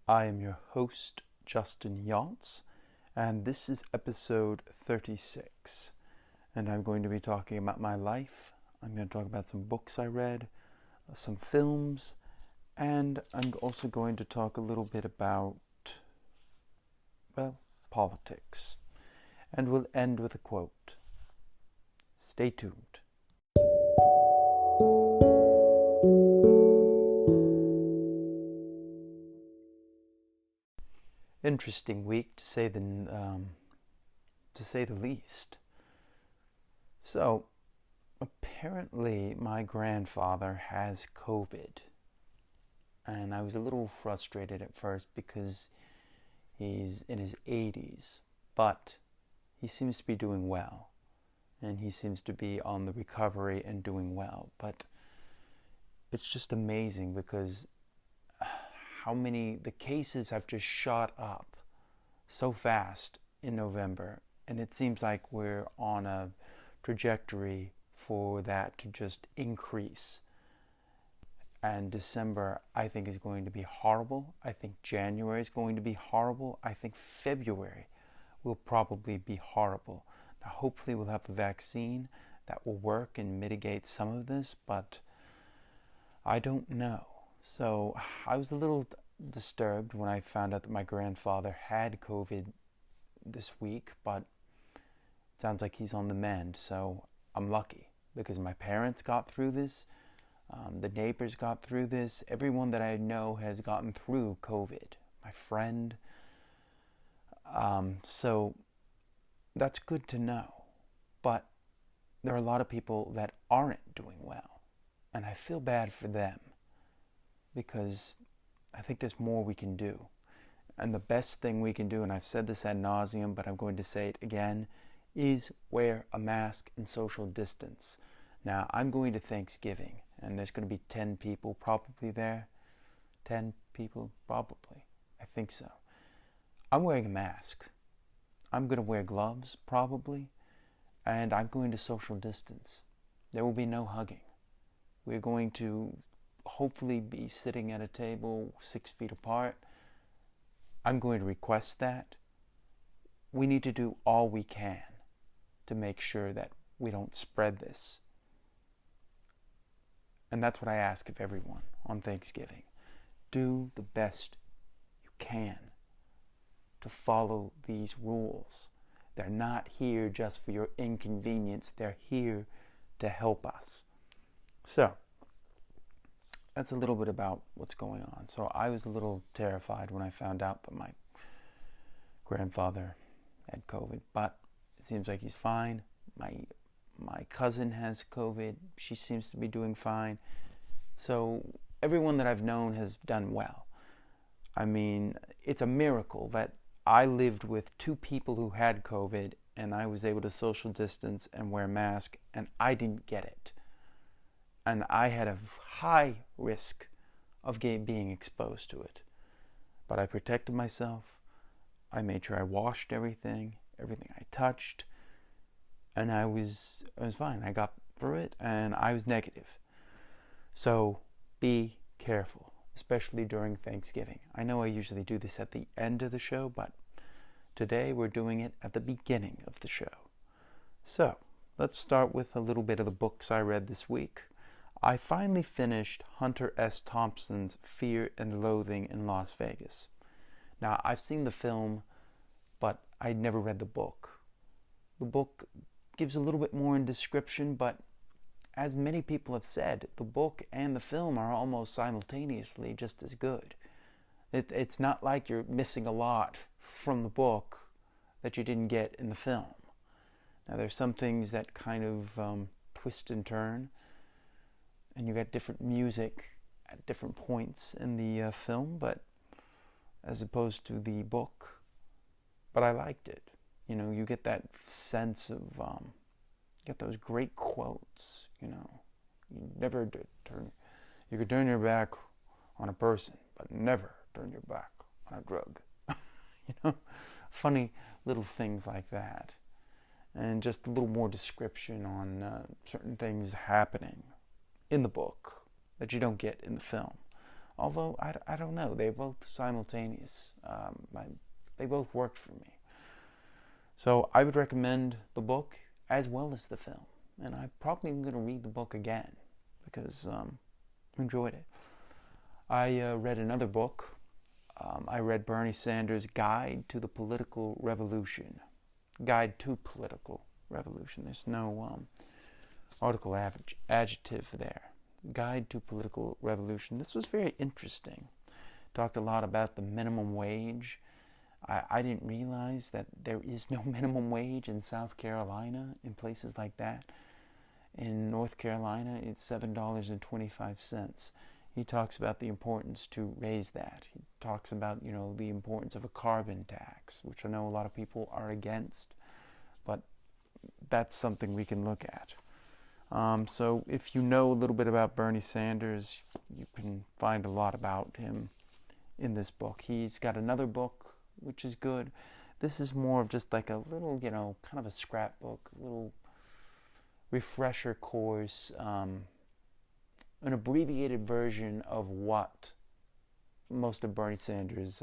I am your host, Justin Yantz, and this is episode 36. And I'm going to be talking about my life. I'm going to talk about some books I read, some films, and I'm also going to talk a little bit about, politics. And we'll end with a quote. Stay tuned. Interesting week to say the least. So, apparently my grandfather has COVID, and I was a little frustrated at first because he's in his 80s, but he seems to be doing well, and he seems to be on the recovery and doing well. But it's just amazing because the cases have just shot up so fast in November, and it seems like we're on a trajectory for that to just increase. And December, I think, is going to be horrible. I think January is going to be horrible. I think February will probably be horrible. Now, hopefully we'll have a vaccine that will work and mitigate some of this, but I don't know. So I was a little disturbed when I found out that my grandfather had COVID this week, but it sounds like he's on the mend, so I'm lucky because my parents got through this, the neighbors got through this, everyone that I know has gotten through COVID, my friend. So that's good to know, but there are a lot of people that aren't doing well, and I feel bad for them, because I think there's more we can do. And the best thing we can do, and I've said this ad nauseum, but I'm going to say it again, is wear a mask and social distance. Now, I'm going to Thanksgiving, and there's going to be 10 people probably there. 10 people, probably. I think so. I'm wearing a mask. I'm going to wear gloves, probably, and I'm going to social distance. There will be no hugging. We're going to hopefully be sitting at a table 6 feet apart. I'm going to request that. We need to do all we can to make sure that we don't spread this. And that's what I ask of everyone on Thanksgiving. Do the best you can to follow these rules. They're not here just for your inconvenience. They're here to help us. So, that's a little bit about what's going on. So I was a little terrified when I found out that my grandfather had COVID, but it seems like he's fine. My cousin has COVID. She seems to be doing fine. So everyone that I've known has done well. I mean, it's a miracle that I lived with 2 people who had COVID, and I was able to social distance and wear a mask, and I didn't get it. And I had a high risk of being exposed to it. But I protected myself. I made sure I washed everything I touched, and I was fine. I got through it, and I was negative. So be careful, especially during Thanksgiving. I know I usually do this at the end of the show, but today we're doing it at the beginning of the show. So let's start with a little bit of the books I read this week. I finally finished Hunter S. Thompson's Fear and Loathing in Las Vegas. Now, I've seen the film, but I'd never read the book. The book gives a little bit more in description, but as many people have said, the book and the film are almost simultaneously just as good. It's not like you're missing a lot from the book that you didn't get in the film. Now, there's some things that kind of twist and turn, and you got different music at different points in the film, but as opposed to the book. But I liked it. You know, you get that sense of, you get those great quotes, you know. You could turn your back on a person, but never turn your back on a drug. You know, funny little things like that. And just a little more description on certain things happening in the book that you don't get in the film. Although, I don't know. They're both simultaneous. They both worked for me. So I would recommend the book as well as the film. And I probably am going to read the book again because I enjoyed it. I read another book. I read Bernie Sanders' Guide to the Political Revolution. Guide to Political Revolution. There's no article adjective there. Guide to Political Revolution. This was very interesting. Talked a lot about the minimum wage. I didn't realize that there is no minimum wage in South Carolina, in places like that. In North Carolina, it's $7.25. He talks about the importance to raise that. He talks about, the importance of a carbon tax, which I know a lot of people are against, but that's something we can look at. So if you know a little bit about Bernie Sanders, you can find a lot about him in this book. He's got another book, which is good. This is more of just like a little, kind of a scrapbook, a little refresher course, an abbreviated version of what most of Bernie Sanders'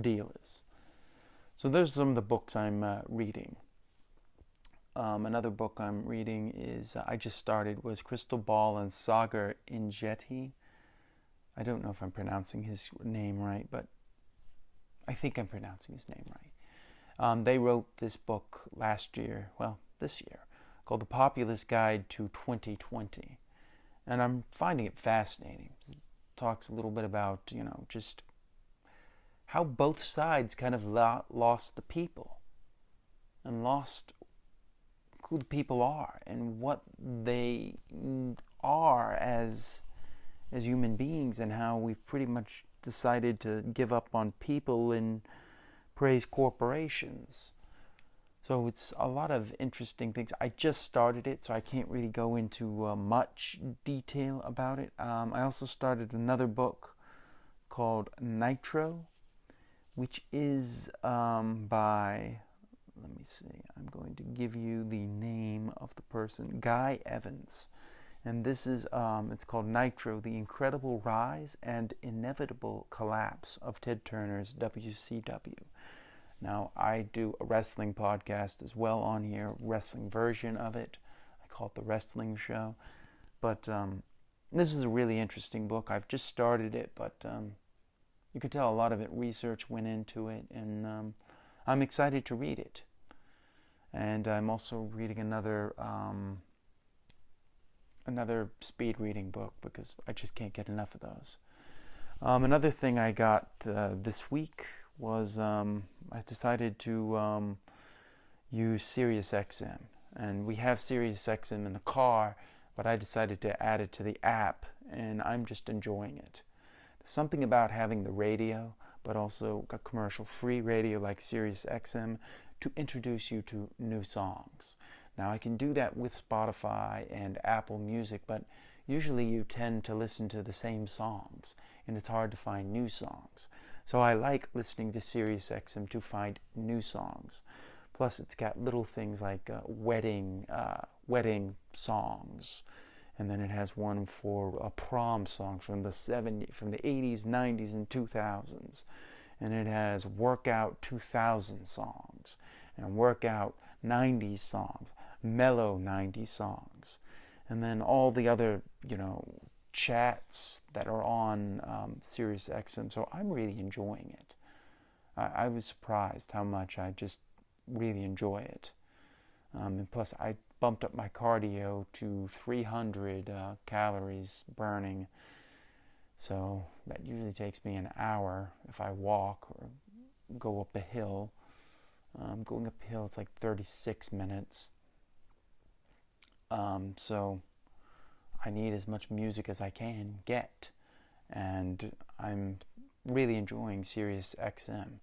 deal is. So those are some of the books I'm reading. Another book I'm reading is, I just started, was Crystal Ball and Sagar Injeti. I don't know if I'm pronouncing his name right, but I think I'm pronouncing his name right. They wrote this book this year, called The Populist Guide to 2020. And I'm finding it fascinating. It talks a little bit about, just how both sides kind of lost the people and lost who the people are and what they are as human beings, and how we've pretty much decided to give up on people and praise corporations. So it's a lot of interesting things. I just started it, so I can't really go into much detail about it. I also started another book called Nitro, which is by, let me see, I'm going to give you the name of the person, Guy Evans. And this is, it's called Nitro, The Incredible Rise and Inevitable Collapse of Ted Turner's WCW. Now, I do a wrestling podcast as well on here, wrestling version of it. I call it The Wrestling Show. But this is a really interesting book. I've just started it, but you can tell a lot of research went into it, and I'm excited to read it. And I'm also reading another speed reading book because I just can't get enough of those. Another thing I got this week was I decided to use SiriusXM. And we have SiriusXM in the car, but I decided to add it to the app, and I'm just enjoying it. There's something about having the radio, but also a commercial-free radio like SiriusXM to introduce you to new songs. Now, I can do that with Spotify and Apple Music, but usually you tend to listen to the same songs, and it's hard to find new songs. So I like listening to SiriusXM to find new songs. Plus, it's got little things like wedding songs, and then it has one for a prom song from the 80s, 90s, and 2000s, and it has workout 2000 songs and workout 90s songs, mellow 90s songs, and then all the other, chats that are on SiriusXM. So I'm really enjoying it. I was surprised how much I just really enjoy it. And plus, I bumped up my cardio to 300 calories burning. So that usually takes me an hour if I walk or go up a hill. Going up a hill, it's like 36 minutes. So I need as much music as I can get. And I'm really enjoying SiriusXM.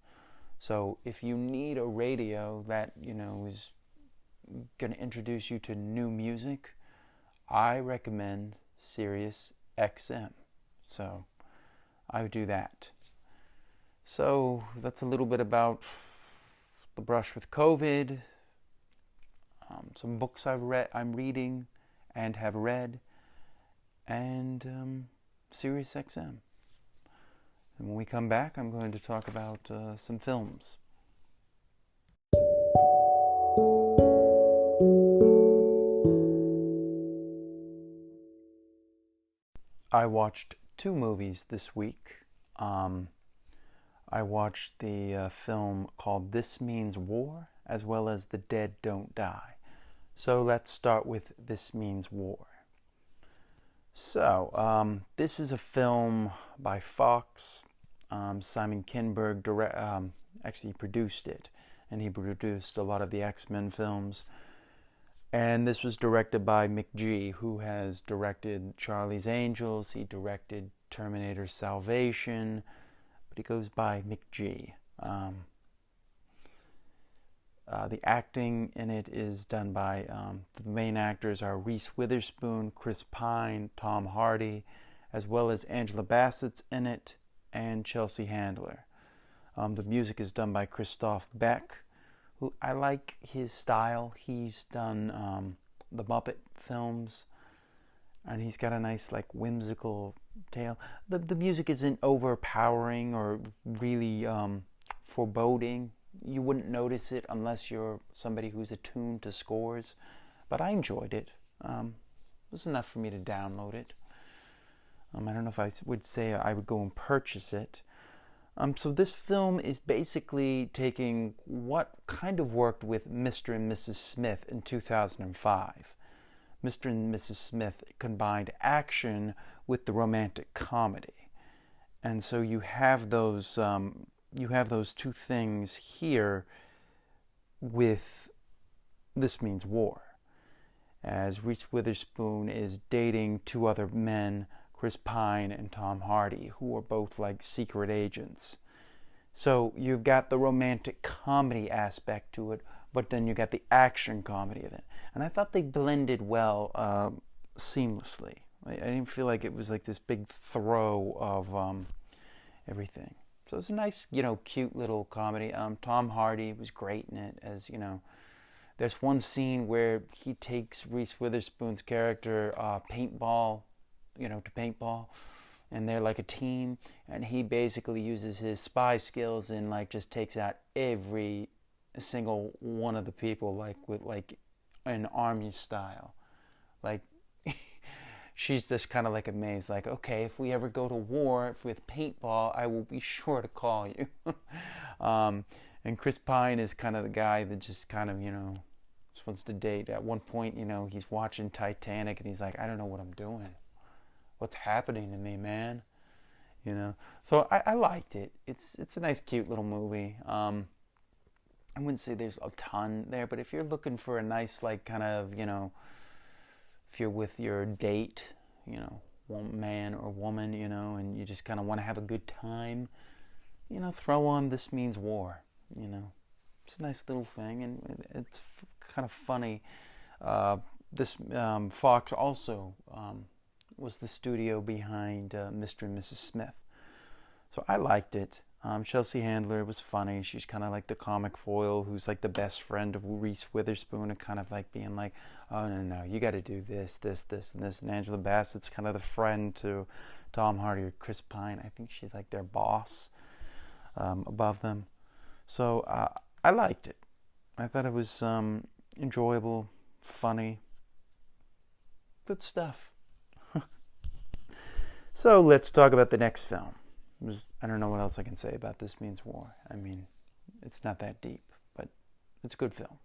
So if you need a radio that, is going to introduce you to new music, I recommend SiriusXM. So I would do that. So that's a little bit about the brush with COVID. Some books I'm reading and have read. And Sirius XM. And when we come back, I'm going to talk about some films. I watched 2 movies this week. I watched the film called This Means War, as well as The Dead Don't Die. So let's start with This Means War. So, this is a film by Fox. Simon Kinberg actually produced it, and he produced a lot of the X-Men films. And this was directed by McG, who has directed Charlie's Angels. He directed Terminator Salvation, but he goes by McG. The acting in it is done by, the main actors are Reese Witherspoon, Chris Pine, Tom Hardy, as well as Angela Bassett's in it, and Chelsea Handler. The music is done by Christoph Beck, who I like his style. He's done the Muppet films, and he's got a nice, like, whimsical tale. The music isn't overpowering or really foreboding. You wouldn't notice it unless you're somebody who's attuned to scores, but I enjoyed it. It was enough for me to download it. I don't know if I would say I would go and purchase it. So this film is basically taking what kind of worked with Mr. and Mrs. Smith in 2005. Mr. and Mrs. Smith combined action with the romantic comedy. And so you have those two things here with This Means War. As Reese Witherspoon is dating 2 other men, Chris Pine and Tom Hardy, who are both like secret agents. So you've got the romantic comedy aspect to it, but then you got the action comedy of it. And I thought they blended well, seamlessly. I didn't feel like it was like this big throw of everything. So it's a nice, cute little comedy. Tom Hardy was great in it, as, there's one scene where he takes Reese Witherspoon's character paintball, to paintball, and they're like a team, and he basically uses his spy skills and like just takes out every single one of the people, like with like an army style. Like she's just kind of like amazed, like, okay, if we ever go to war with paintball, I will be sure to call you. And Chris Pine is kind of the guy that just kind of, just wants to date. At one point, he's watching Titanic and he's like, I don't know what I'm doing. What's happening to me, man? So I liked it. It's a nice, cute little movie. I wouldn't say there's a ton there, but if you're looking for a nice, like, kind of, if you're with your date, man or woman, and you just kind of want to have a good time, throw on This Means War. It's a nice little thing, and it's kind of funny. This Fox also was the studio behind Mr. and Mrs. Smith. So I liked it. Chelsea Handler was funny. She's kind of like the comic foil who's like the best friend of Reese Witherspoon, and kind of like being like, oh, no, you got to do this, this, this, and this. And Angela Bassett's kind of the friend to Tom Hardy or Chris Pine. I think she's like their boss above them. So I liked it. I thought it was enjoyable, funny, good stuff. So let's talk about the next film. I don't know what else I can say about This Means War. I mean, it's not that deep, but it's a good film.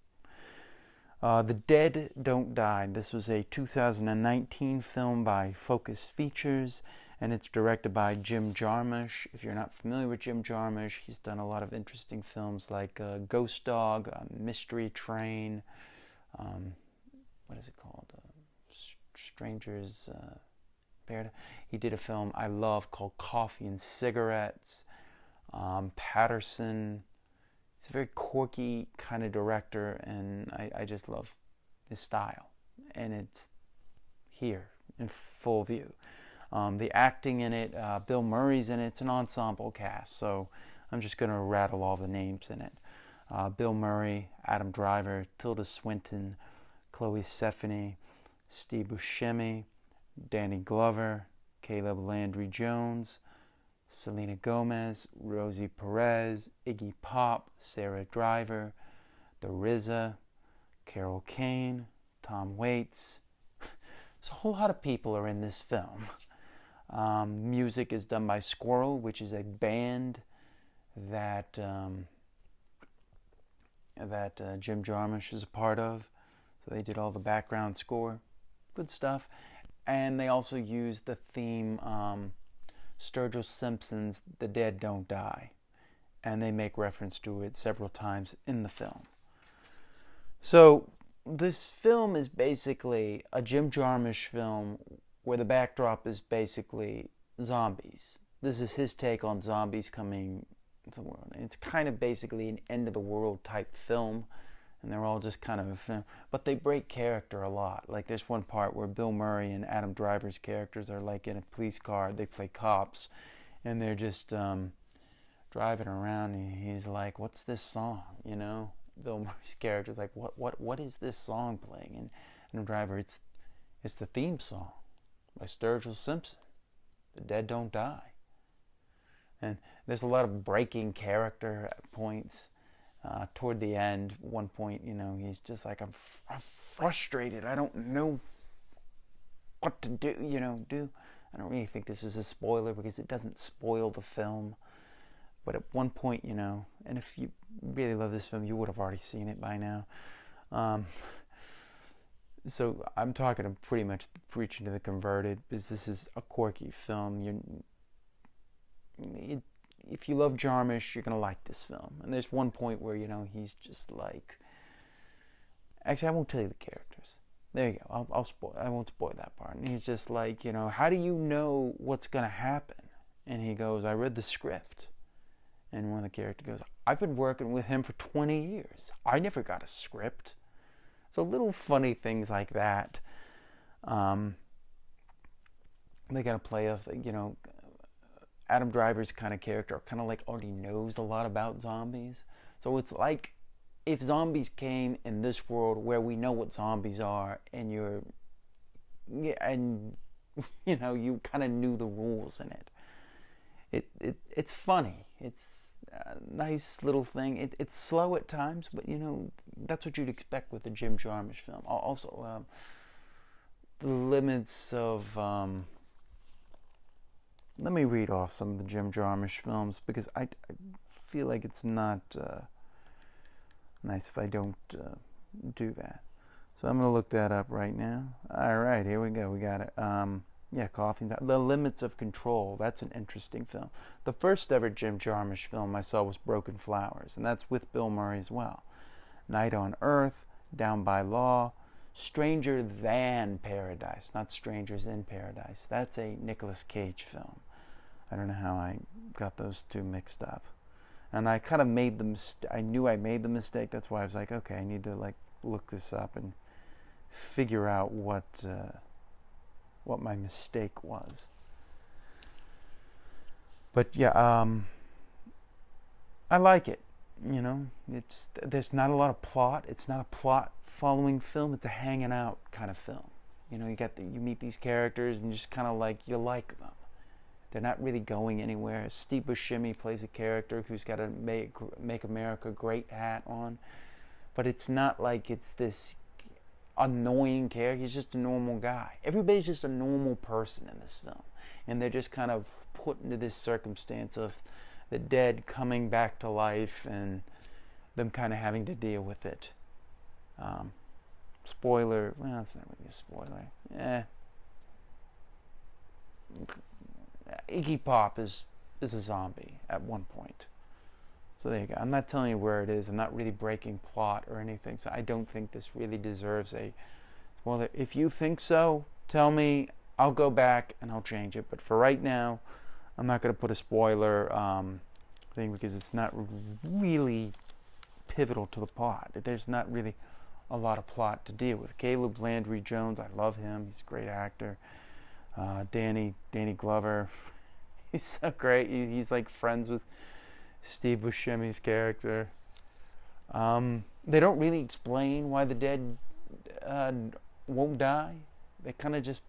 The Dead Don't Die. This was a 2019 film by Focus Features, and it's directed by Jim Jarmusch. If you're not familiar with Jim Jarmusch, he's done a lot of interesting films like Ghost Dog, Mystery Train, what is it called? Strangers... He did a film I love called Coffee and Cigarettes. Patterson. He's a very quirky kind of director, and I just love his style. And it's here in full view. The acting in it, Bill Murray's in it. It's an ensemble cast, so I'm just going to rattle all the names in it. Bill Murray, Adam Driver, Tilda Swinton, Chloe Sevigny, Steve Buscemi, Danny Glover, Caleb Landry Jones, Selena Gomez, Rosie Perez, Iggy Pop, Sarah Driver, The RZA, Carol Kane, Tom Waits. So a whole lot of people are in this film. Music is done by Squirrel, which is a band that Jim Jarmusch is a part of. So they did all the background score. Good stuff. And they also used the theme Sturgill Simpson's The Dead Don't Die. And they make reference to it several times in the film. So this film is basically a Jim Jarmusch film where the backdrop is basically zombies. This is his take on zombies coming to the world. It's kind of basically an end-of-the-world type film, and they're all just kind of... But they break character a lot. Like there's one part where Bill Murray and Adam Driver's characters are like in a police car. They play cops, and they're just driving around, and he's like, what's this song, you know? Bill Murray's character is like, what is this song playing? And Adam Driver, it's the theme song by Sturgill Simpson, The Dead Don't Die. And there's a lot of breaking character at points. Toward the end, one point, you know, he's just like, I'm frustrated. I don't know what to do, I don't really think this is a spoiler because it doesn't spoil the film. But at one point, and if you really love this film, you would have already seen it by now. So I'm talking to pretty much preaching to the converted, because this is a quirky film. If you love Jarmusch, you're going to like this film. And there's one point where, he's just like... Actually, I won't tell you the characters. There you go. I won't spoil that part. And he's just like, how do you know what's going to happen? And he goes, I read the script. And one of the characters goes, I've been working with him for 20 years. I never got a script. So little funny things like that. They got to play off, Adam Driver's kind of character kind of like already knows a lot about zombies. So it's like if zombies came in this world where we know what zombies are, and you kind of knew the rules in it. It's funny. It's a nice little thing. It's slow at times, but that's what you'd expect with a Jim Jarmusch film. Also, the limits of... let me read off some of the Jim Jarmusch films, because I feel like it's not nice if I don't do that. So I'm going to look that up right now. All right, here we go. We got it. Coughing. The Limits of Control. That's an interesting film. The first ever Jim Jarmusch film I saw was Broken Flowers, and that's with Bill Murray as well. Night on Earth, Down by Law, Stranger Than Paradise, not Strangers in Paradise. That's a Nicolas Cage film. I don't know how I got those two mixed up. And I kind of made the mistake. I knew I made the mistake. That's why I was like, okay, I need to look this up and figure out what my mistake was. But yeah, I like it. There's not a lot of plot. It's not a plot following film. It's a hanging out kind of film. You meet these characters and just kind of you like them. They're not really going anywhere. Steve Buscemi plays a character who's got a Make America Great hat on, but it's not like it's this annoying character. He's just a normal guy. Everybody's just a normal person in this film, and they're just kind of put into this circumstance of the dead coming back to life and them kind of having to deal with it. Spoiler, well, it's not really a spoiler. Iggy Pop is a zombie at one point. So there you go. I'm not telling you where it is. I'm not really breaking plot or anything. So I don't think this really deserves a... Well, if you think so, tell me. I'll go back and I'll change it. But for right now, I'm not going to put a spoiler thing, because it's not really pivotal to the plot. There's not really a lot of plot to deal with. Caleb Landry Jones, I love him. He's a great actor. Danny Glover, he's so great. He's like friends with Steve Buscemi's character. They don't really explain why the dead won't die. They kind of just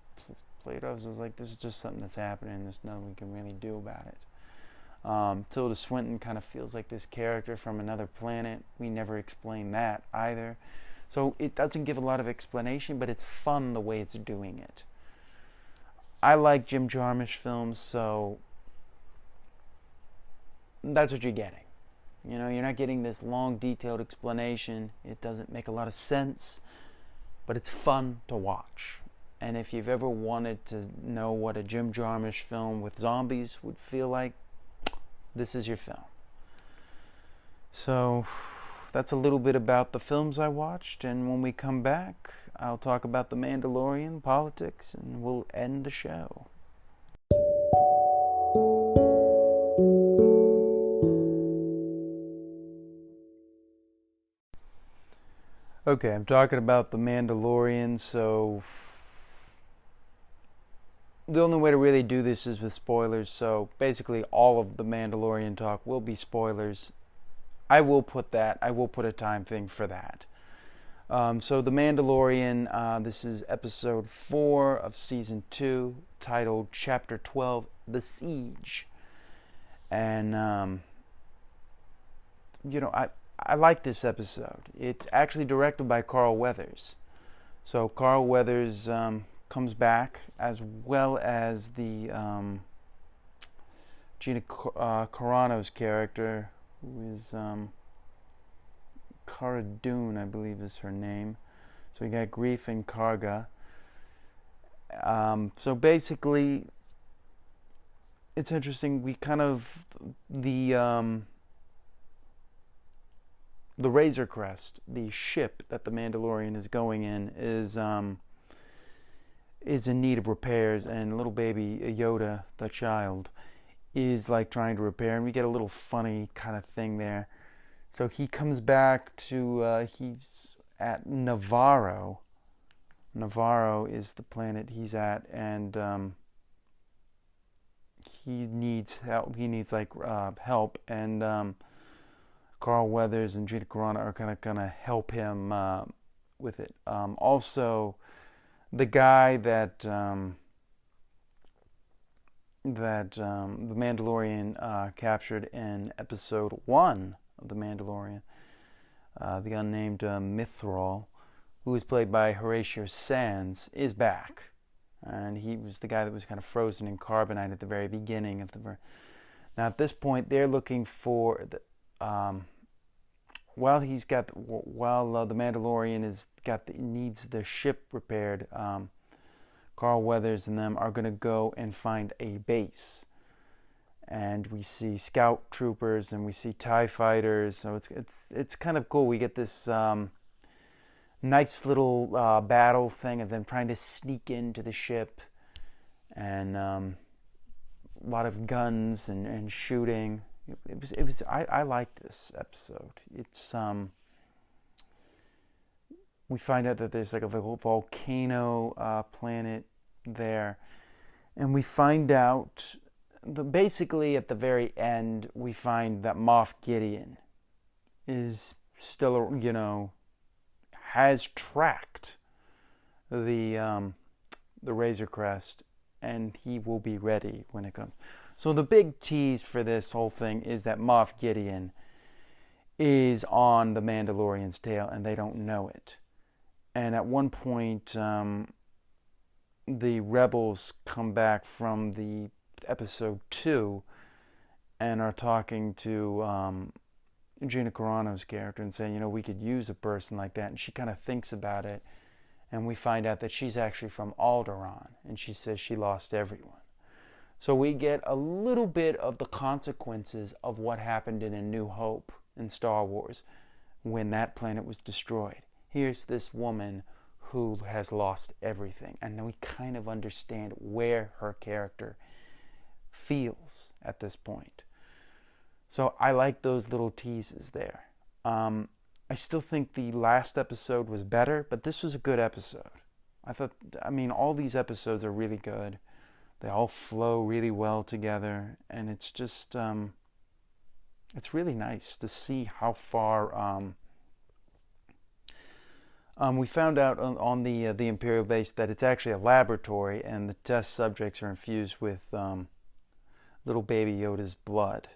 played off as like, this is just something that's happening. There's nothing we can really do about it. Tilda Swinton kind of feels like this character from another planet. We never explain that either. So it doesn't give a lot of explanation, but it's fun the way it's doing it. I like Jim Jarmusch films, so that's what you're getting. You know, you're not getting this long, detailed explanation. It doesn't make a lot of sense, but it's fun to watch. And if you've ever wanted to know what a Jim Jarmusch film with zombies would feel like, this is your film. So that's a little bit about the films I watched, and when we come back, I'll talk about The Mandalorian, politics, and we'll end the show. Okay, I'm talking about The Mandalorian, so the only way to really do this is with spoilers, so basically all of The Mandalorian talk will be spoilers. I will put a time thing for that. So The Mandalorian, this is episode 4 of season 2, titled Chapter 12, The Siege. And, I like this episode. It's actually directed by Carl Weathers. So Carl Weathers comes back, as well as the Gina Carano's character, who is Cara Dune, I believe is her name. So you got Grief and Karga. So basically, it's interesting. We kind of the Razor Crest, the ship that the Mandalorian is going in, is in need of repairs, and little baby Yoda, the child, is like trying to repair, and we get a little funny kind of thing there. So he comes back to, he's at Navarro. Navarro is the planet he's at, and he needs help. He needs help, and Carl Weathers and Gina Carano are kind of gonna help him with it. Also, the guy that the Mandalorian captured in episode 1 of The Mandalorian, the unnamed Mithril, who is played by Horatio Sands, is back. And he was the guy that was kind of frozen in carbonite at the very beginning of the... Now at this point, they're looking for... While the Mandalorian needs the ship repaired, Carl Weathers and them are going to go and find a base. And we see scout troopers and we see TIE fighters, so it's kind of cool. We get this nice little battle thing of them trying to sneak into the ship, and a lot of guns and shooting. I liked this episode. It's we find out that there's like a volcano planet there, and we find out basically at the very end we find that Moff Gideon is still, has tracked the Razor Crest, and he will be ready when it comes. So the big tease for this whole thing is that Moff Gideon is on the Mandalorian's tail, and they don't know it. And at one point, the rebels come back from the episode 2 and are talking to Gina Carano's character and saying, we could use a person like that. And she kind of thinks about it, and we find out that she's actually from Alderaan, and she says she lost everyone. So we get a little bit of the consequences of what happened in A New Hope in Star Wars when that planet was destroyed. Here's this woman who has lost everything, and we kind of understand where her character feels at this point. So I like those little teases there. I still think the last episode was better, but this was a good episode. All these episodes are really good. They all flow really well together, and it's just, it's really nice to see how far We found out on the Imperial base that it's actually a laboratory, and the test subjects are infused with little baby Yoda's blood.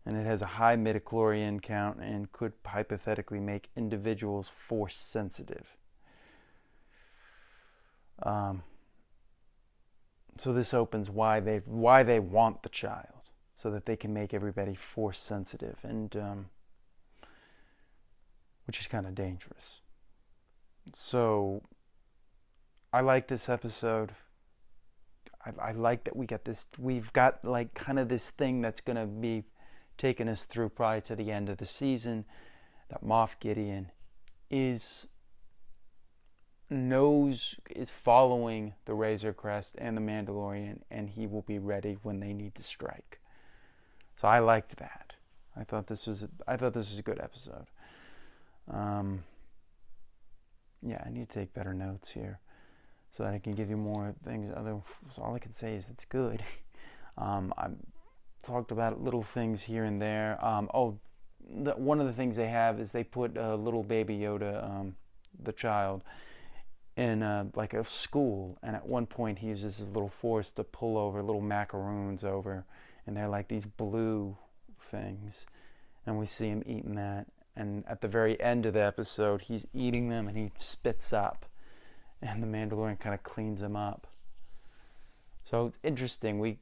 And it has a high midichlorian count and could hypothetically make individuals force sensitive. So this opens why they want the child, so that they can make everybody force sensitive, and which is kind of dangerous. So I like this episode. I like that we've got like kind of this thing that's going to be taking us through probably to the end of the season, that Moff Gideon is following the Razor Crest and the Mandalorian, and he will be ready when they need to strike. So I liked that. I thought this was a good episode. Yeah, I need to take better notes here so that I can give you more things. So all I can say is it's good. I talked about little things here and there. One of the things they have is they put little baby Yoda, the child, in like a school, and at one point he uses his little force to pull over little macaroons over, and they're like these blue things, and we see him eating that. And at the very end of the episode, he's eating them and he spits up, and the Mandalorian kind of cleans him up. So it's interesting. We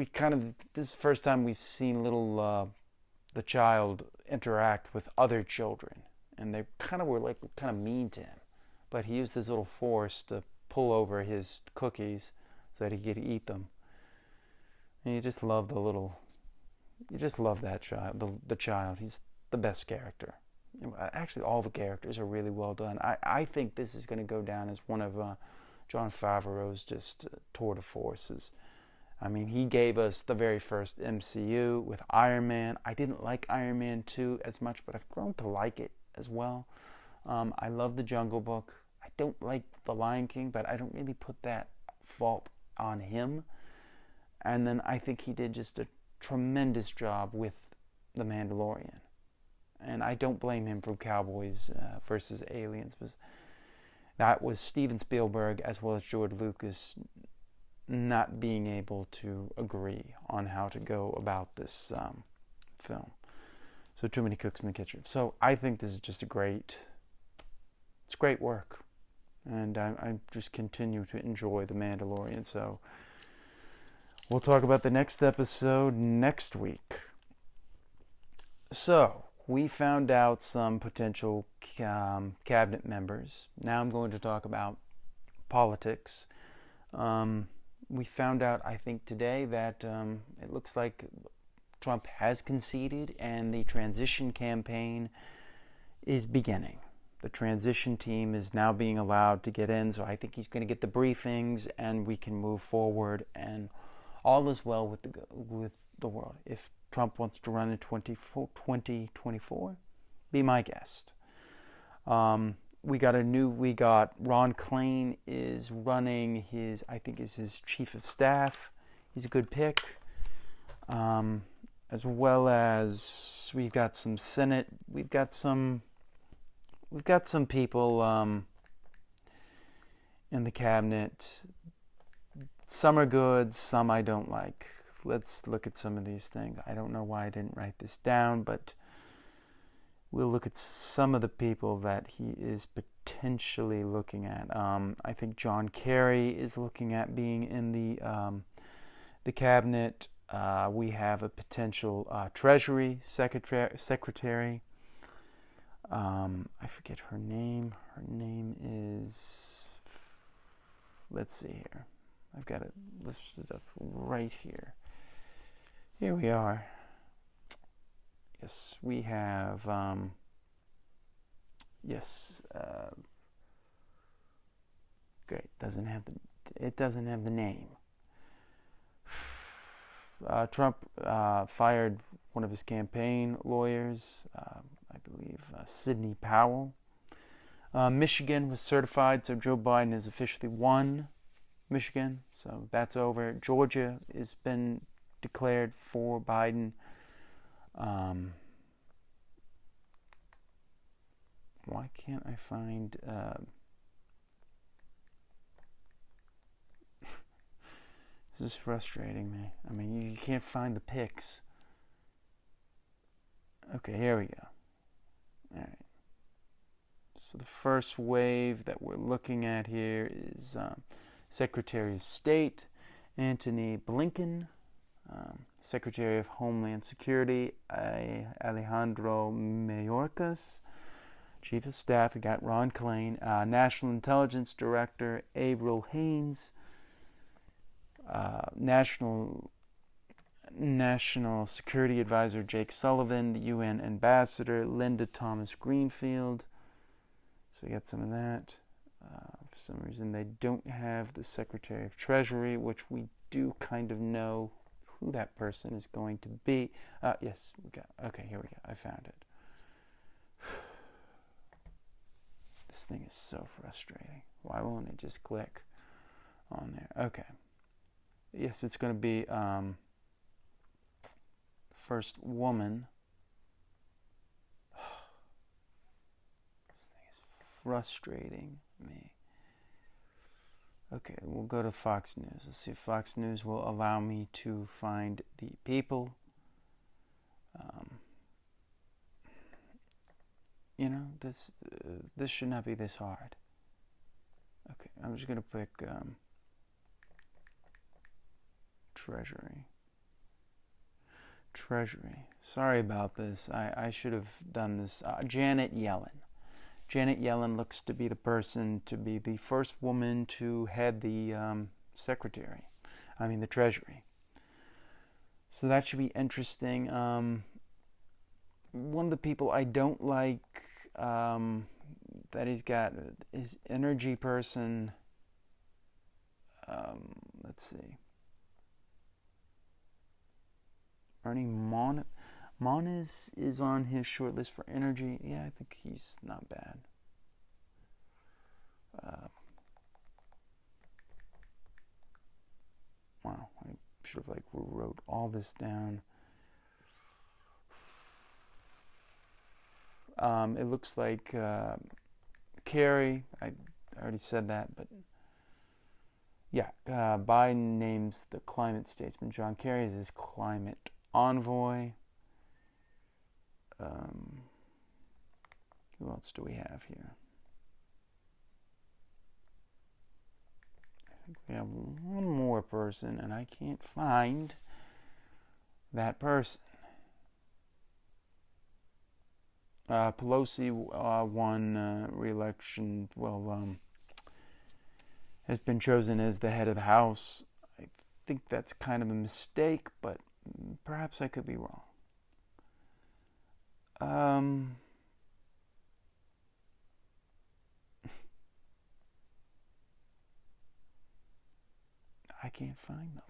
kind of, this is the first time we've seen the child interact with other children, and they kind of mean to him, but he used his little force to pull over his cookies so that he could eat them. And you just love that child, the child. He's the best character. Actually, all the characters are really well done. I think this is going to go down as one of Jon Favreau's just tour de forces. I mean, he gave us the very first MCU with Iron Man. I didn't like Iron Man 2 as much, but I've grown to like it as well. I love The Jungle Book. I don't like The Lion King, but I don't really put that fault on him. And then I think he did just a tremendous job with The Mandalorian. And I don't blame him for Cowboys versus Aliens. That was Steven Spielberg as well as George Lucas not being able to agree on how to go about this film. So too many cooks in the kitchen. So I think this is just it's great work. And I just continue to enjoy The Mandalorian. So we'll talk about the next episode next week. So we found out some potential cabinet members. Now I'm going to talk about politics. We found out, I think, today that it looks like Trump has conceded and the transition campaign is beginning. The transition team is now being allowed to get in, so I think he's going to get the briefings and we can move forward, and all is well with the world. If Trump wants to run in 2024, be my guest. We got Ron Klain is running his chief of staff. He's a good pick. As well as we've got some Senate. We've got some people in the cabinet. Some are good, some I don't like. Let's look at some of these things. I don't know why I didn't write this down, but we'll look at some of the people that he is potentially looking at. I think John Kerry is looking at being in the cabinet. We have a potential Treasury Secretary. I forget her name. Her name is... Let's see here. I've got it listed up right here. Here we are. Yes, we have... great. It doesn't have the name. Trump fired one of his campaign lawyers, I believe Sidney Powell. Michigan was certified, so Joe Biden has officially won Michigan, so that's over. Georgia has been declared for Biden. Why can't I find... This is frustrating me. I mean, you can't find the pics. Okay, here we go. All right. So the first wave that we're looking at here is Secretary of State Antony Blinken, Secretary of Homeland Security Alejandro Mayorkas, Chief of Staff, we got Ron Klain, National Intelligence Director Avril Haines, National Security Advisor Jake Sullivan, the UN Ambassador Linda Thomas Greenfield. So we got some of that. For some reason, they don't have the Secretary of Treasury, which we do kind of know who that person is going to be. Yes, we got. Okay, here we go. I found it. This thing is so frustrating. Why won't it just click on there? Okay. Yes, it's going to be first woman. This thing is frustrating me. Okay, we'll go to Fox News. Let's see if Fox News will allow me to find the people. You know, this should not be this hard. Okay, I'm just going to pick Treasury. Sorry about this. I should have done this. Janet Yellen. Janet Yellen looks to be the person to be the first woman to head the the Treasury. So that should be interesting. One of the people I don't like that he's got is energy person. Let's see. Ernie Moniz is on his short list for energy. Yeah, I think he's not bad. Wow, I should have wrote all this down. It looks like Kerry. I already said that, but yeah, Biden names the climate statesman. John Kerry is his climate envoy. Who else do we have here? I think we have one more person, and I can't find that person. Pelosi won re-election. Has been chosen as the head of the House. I think that's kind of a mistake, but perhaps I could be wrong. I can't find them.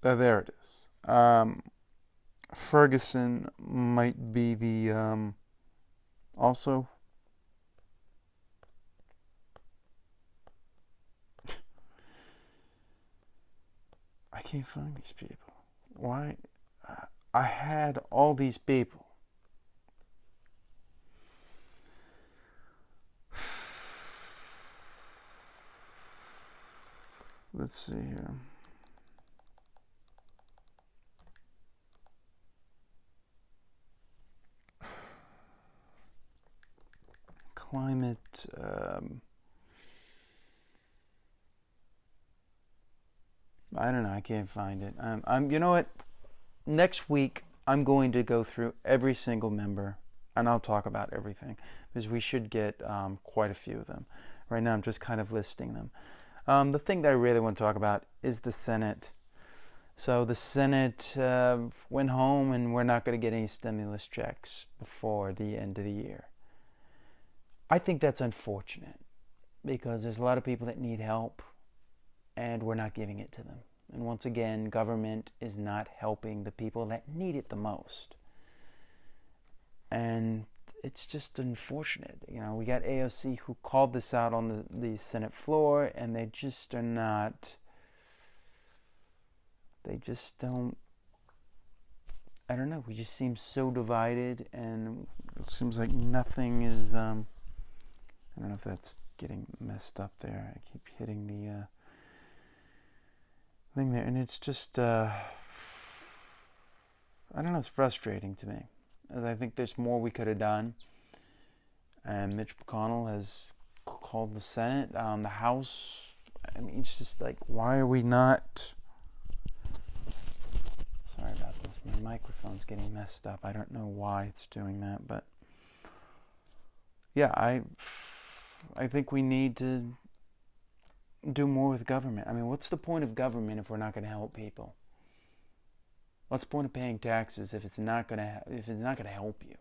There it is. Ferguson might be the also. I can't find these people. Why? I had all these people. Let's see here. Climate. I don't know. I can't find it. You know what? Next week, I'm going to go through every single member, and I'll talk about everything, because we should get quite a few of them. Right now, I'm just kind of listing them. The thing that I really want to talk about is the Senate. So the Senate went home, and we're not going to get any stimulus checks before the end of the year. I think that's unfortunate, because there's a lot of people that need help, and we're not giving it to them. And once again, government is not helping the people that need it the most. And it's just unfortunate. You know, we got AOC who called this out on the Senate floor, and they just are not. They just don't. I don't know. We just seem so divided, and it seems like nothing is. I don't know if that's getting messed up there. I keep hitting the thing there, and it's just. I don't know. It's frustrating to me, as I think there's more we could have done. And Mitch McConnell has called the Senate, the House. I mean, it's just like, why are we not? Sorry about this. My microphone's getting messed up. I don't know why it's doing that, but yeah, I think we need to do more with government. I mean, what's the point of government if we're not going to help people? What's the point of paying taxes if it's not going to help you?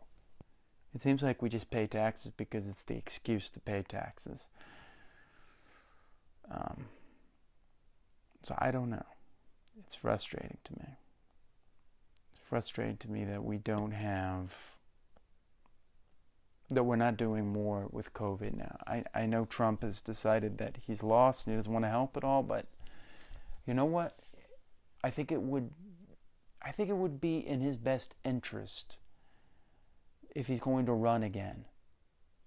It seems like we just pay taxes because it's the excuse to pay taxes. So I don't know. It's frustrating to me. It's frustrating to me that we're not doing more with COVID now. I know Trump has decided that he's lost and he doesn't want to help at all, but you know what? I think it would be in his best interest, if he's going to run again,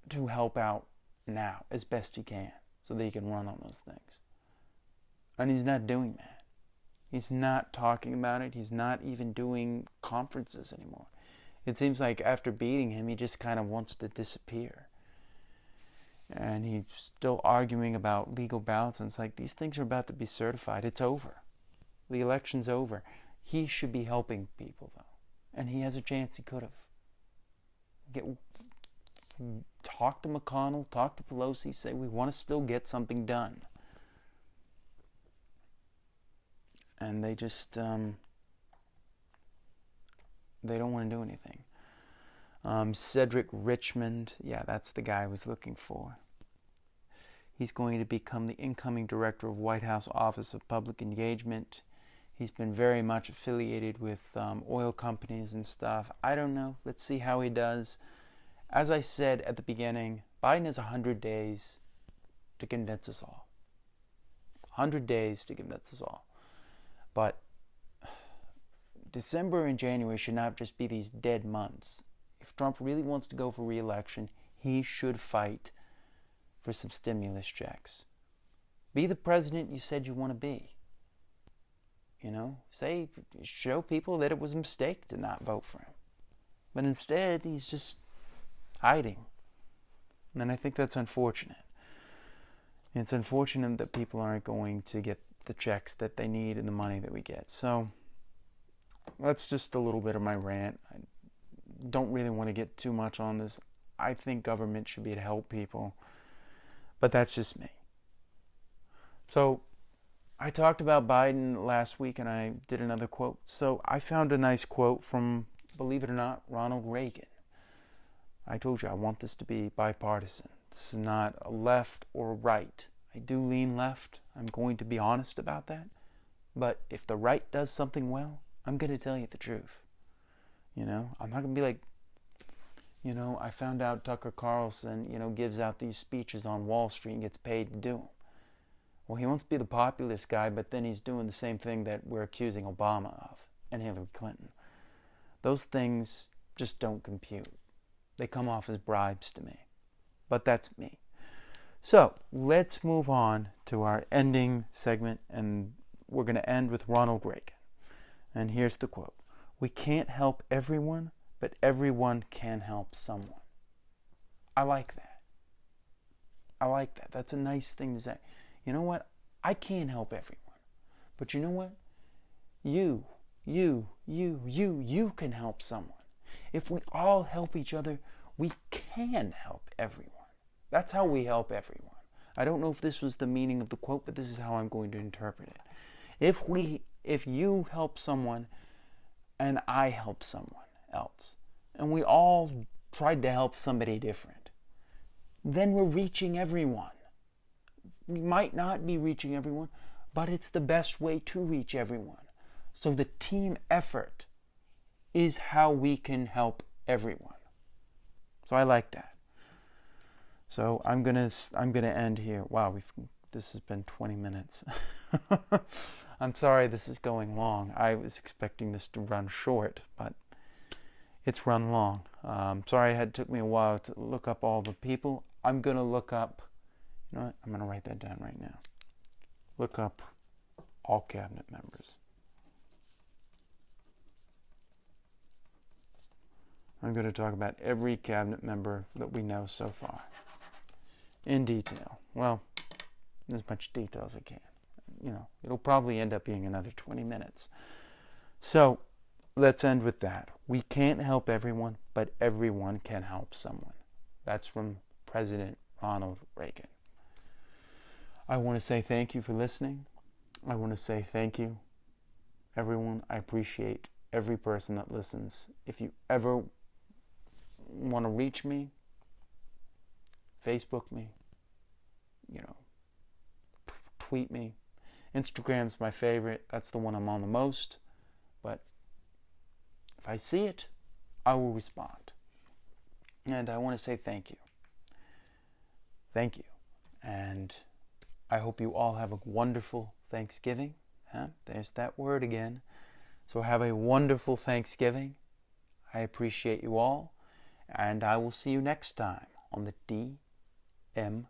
to help out now as best he can so that he can run on those things. And he's not doing that. He's not talking about it. He's not even doing conferences anymore. It seems like after beating him, he just kind of wants to disappear. And he's still arguing about legal ballots, and it's like, these things are about to be certified. It's over. The election's over. He should be helping people, though. And he has a chance. He could have. Talk to McConnell, talk to Pelosi, say we want to still get something done. And they just, they don't want to do anything. Cedric Richmond, yeah, that's the guy I was looking for. He's going to become the incoming director of White House Office of Public Engagement. He's been very much affiliated with oil companies and stuff. I don't know. Let's see how he does. As I said at the beginning, Biden has 100 days to convince us all. 100 days to convince us all. But December and January should not just be these dead months. If Trump really wants to go for re-election, he should fight for some stimulus checks. Be the president you said you want to be. You know, show people that it was a mistake to not vote for him. But instead, he's just hiding. And I think that's unfortunate. It's unfortunate that people aren't going to get the checks that they need and the money that we get. So that's just a little bit of my rant. I don't really want to get too much on this. I think government should be to help people. But that's just me. So I talked about Biden last week, and I did another quote. So I found a nice quote from, believe it or not, Ronald Reagan. I told you I want this to be bipartisan. This is not a left or a right. I do lean left. I'm going to be honest about that. But if the right does something well, I'm going to tell you the truth. You know, I'm not going to be like, you know, I found out Tucker Carlson, you know, gives out these speeches on Wall Street and gets paid to do them. Well, he wants to be the populist guy, but then he's doing the same thing that we're accusing Obama of and Hillary Clinton. Those things just don't compute. They come off as bribes to me. But that's me. So let's move on to our ending segment, and we're going to end with Ronald Reagan. And here's the quote. We can't help everyone, but everyone can help someone. I like that. I like that. That's a nice thing to say. You know what? I can't help everyone. But you know what? You can help someone. If we all help each other, we can help everyone. That's how we help everyone. I don't know if this was the meaning of the quote, but this is how I'm going to interpret it. If you help someone and I help someone else, and we all tried to help somebody different, then we're reaching everyone. We might not be reaching everyone, but it's the best way to reach everyone. So the team effort is how we can help everyone. So I like that. So I'm gonna end here. Wow, this has been 20 minutes. I'm sorry this is going long. I was expecting this to run short, but it's run long. Sorry it took me a while to look up all the people. I'm gonna look up. You know what? I'm gonna write that down right now. Look up all cabinet members. I'm going to talk about every cabinet member that we know so far in detail. Well, as much detail as I can. You know, it'll probably end up being another 20 minutes. So, let's end with that. We can't help everyone, but everyone can help someone. That's from President Ronald Reagan. I want to say thank you for listening. I want to say thank you, everyone. I appreciate every person that listens. If you ever want to reach me, Facebook me, tweet me. Instagram's my favorite. That's the one I'm on the most. But if I see it, I will respond. And I want to say thank you. Thank you. And I hope you all have a wonderful Thanksgiving. There's that word again. So have a wonderful Thanksgiving. I appreciate you all. And I will see you next time on the DMF.